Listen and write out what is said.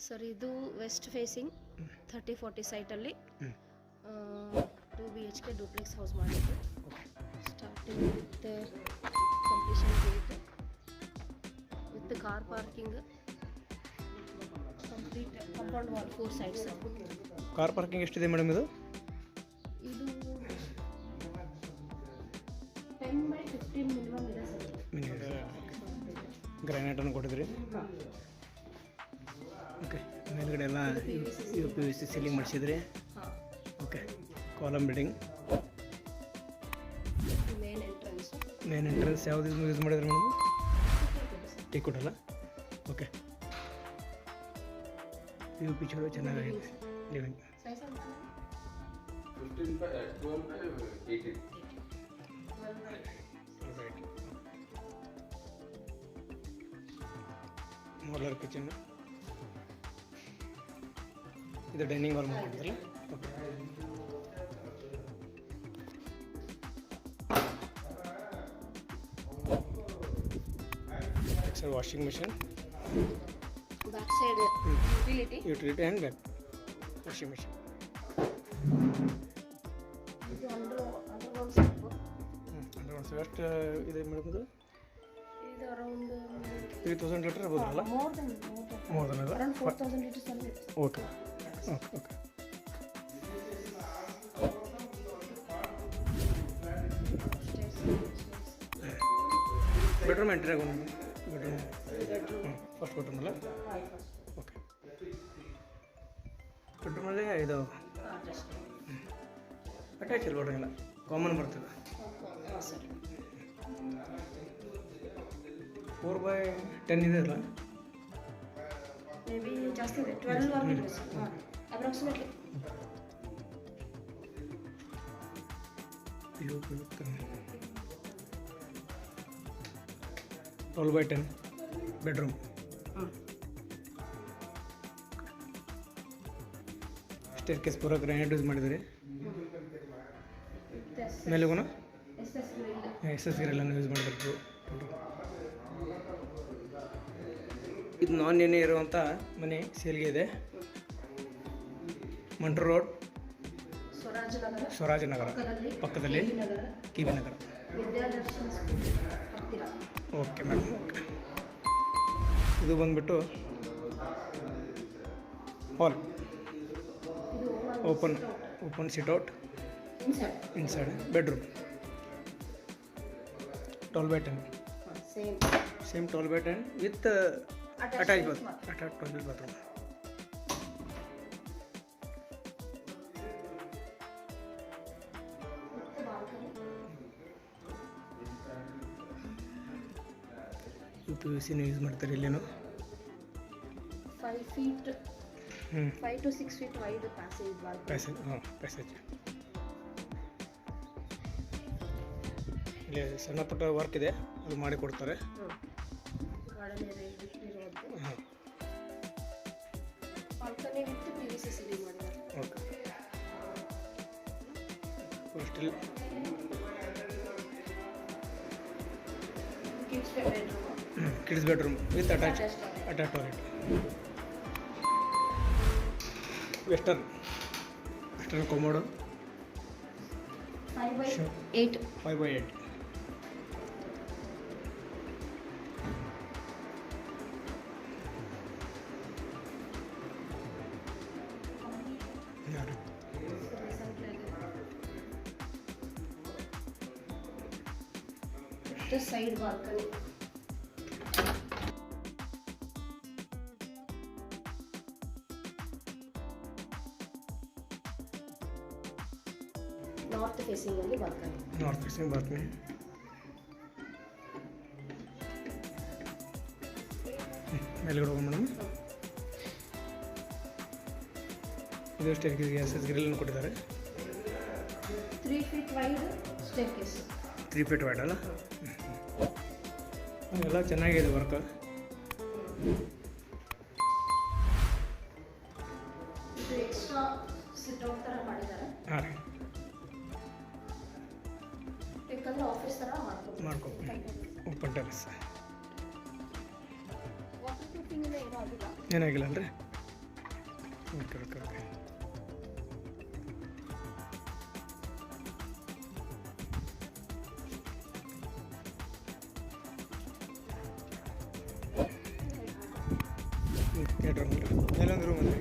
Sir ಇದು west facing 30-40 ಸೈಟಲ್ಲಿ 2 BHK duplex house ಮಾಡಿದ್ದು. Starting with completion gate with car parking, complete compound wall 4 sides. Car parking ಎಷ್ಟಿದೆ madam ಇದು? ಇದು 10/15 minimum ಇದೆ ಸರ್. ಗ್ರಾನೈಟನ್ನು ಕೊಟ್ಟಿದ್ರಿ. ಓಕೆ, ಮೇಲ್ಗಡೆ ಎಲ್ಲ PVC ಸೀಲಿಂಗ್ ಮಾಡಿಸಿದ್ರಿ. Okay, column building. Main entrance ಯಾವುದು ಯೂಸ್ ಮಾಡಿದ್ರಿ ಮೇಡಮ್? ಟೀ ಕೊಟ್ಟಲ್ಲ. ಓಕೆ, POP ಚಲೋ ಚೆನ್ನಾಗಿದೆ. Living modular kitchen. ಇದು ಡೈನಿಂಗ್ ಹಾಲ್ ಮಾಡಿದ್ರಲ್ಲ. Okay, sir washing machine, back side utility and back washing machine. ಇದು ಅಂಡರ್ಗ್ರೌಂಡ್ ಸ್ಟೆಪ್. ಅಂಡರ್ಗ್ರೌಂಡ್ ಎಷ್ಟು ಇದೆ ಮೇಡಮ್ ಇದು? ಇದು ಅರೌಂಡ್ 3000 ಲೀಟರ್ ಇರ್ಬೋದಲ್ಲ? ಮೋರ್ ದನ್ ಅರೌಂಡ್ 4000 ಲೀಟರ್ಸ್ ಅಲ್ಲಿ. Okay okay okay. Bedroom entry ಆಗೋಣ. ಬೆಡ್ರೂಮ್ ಫಸ್ಟ್ ಬೆಡ್ರೂಮ್ ಅಲ್ಲ? ಓಕೆ, ಬೆಡ್ರೂಮಲ್ಲಿ ಇದು ಅಟ್ಯಾಚ್ ಇಲ್ಲ ಬೆಡ್ರೂಮ್, ಇಲ್ಲ ಕಾಮನ್ ಬರ್ತದೆ. 4/10 ಇದೆ ಅಲ್ಲ? ಮೇ ಬಿ ಜಾಸ್ತಿ ಇದೆ, 12 ಆಗಿದೆ sir approximately. POP 12/10 bedroom. Stair case ಪೂರ ಗ್ರಾನೈಟ್ ಯೂಸ್ ಮಾಡಿದ್ದೀರಿ. ಮೇಲೆಗೂ SS ಗ್ರಿಲ್ಲನ್ನು ಯೂಸ್ ಮಾಡಿದ್ರು. ಇದು ನಾನ್ ಏನೇ ಇರುವಂಥ ಮನೆ ಸೇಲ್ಗೆ ಇದೆ. ಮಂಟ್ರ ರೋಡ್, ಸ್ವರಾಜ್ ನಗರ ಪಕ್ಕದಲ್ಲಿ KV Nagar. Okay madam. Okay, ಇದು ಬಂದುಬಿಟ್ಟು hall. Open sit out inside. Bedroom 12/10 same 12/10 with attach toilet bathroom. PVC use ಮಾಡ್ತಾರೆ ಇಲ್ಲೇನು. 5 to 6 feet wide passage. Passage ಇಲ್ಲಿ ಸಣ್ಣ ಪುಟ್ಟ ವರ್ಕ್ ಇದೆ, ಅದು ಮಾಡಿ ಕೊಡ್ತಾರೆ. ಹಾಂ, ಬಾಲ್ಕನಿ ವಿತ್ PVC ಸೀಲಿಂಗ್ ಮಾಡಿದ್ದಾರೆ. Okay, still kids bedroom with attach toilet. Western commode 5/8. 5/8. This side balcony. North facing ಅಲ್ಲಿ ಬಾಲ್ಕನಿ. North facing balcony. ಮೇಲ್ಗಡೆ ಹೋಗೋಣ ಮೇಡಮ್. ಇದು ಸ್ಟೇರ್ಕೇಸ್ಗೆ SS ಗ್ರಿಲ್ ಕೊಟ್ಟಿದ್ದಾರೆ. 3 feet wide staircase. 3 feet wide ಅಲ್ಲ? ಎಲ್ಲ ಚೆನ್ನಾಗಿದೆ ವರ್ಕ್. ಇದು ಎಕ್ಸ್ಟ್ರಾ ಸಿಟ್ಔಟ್ ಥರ ಮಾಡಿದ್ದಾರೆ. ಹಾಂ ರೀ, ಬೇಕಂದ್ರೆ ಆಫೀಸ್ ಥರ ಮಾಡ್ಕೊ. Open terrace. ವಾಟರ್ ಪ್ರೂಫಿಂಗ್ ಏನೂ ಆಗಿಲ್ಲ. ಏನಾಗಿಲ್ಲ ಅಲ್ರಿ? ಓಕೆ ಓಕೆ ಓಕೆ ಎರಡು ರೂಮ್ ಮೇಲೊಂದು ರೂಮ್ ಅಂದ್ರೆ